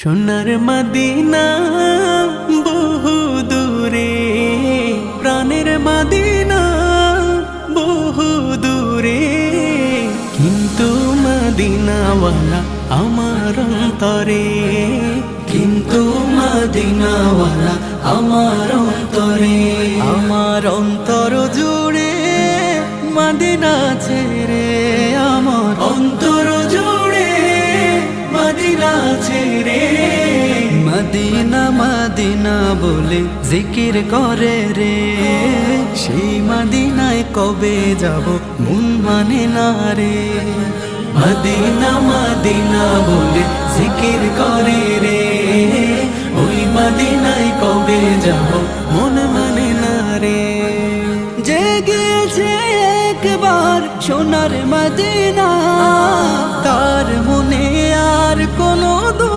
সোনার মদিনা বহু দূরে, প্রাণের মদিনা বহু দূরে, কিন্তু মদিনাওয়ালা আমার অন্তরে, কিন্তু মদিনাওয়ালা আমার অন্তরে, আমার অন্তর জুড়ে মদিনা ছেড়ে, আমার অন্তর জুড়ে মদিনা ছেড়ে। মদিনা মদিনা বলে জিকির করে রে, সেই মদিনায় কবে যাব মন মানে না রে। মদিনা মদিনা বলে জিকির করে রে, ওই মদিনায় কবে যাব মন মানে না রে। যে গিয়েছে একবার সোনার মদিনা, তার মন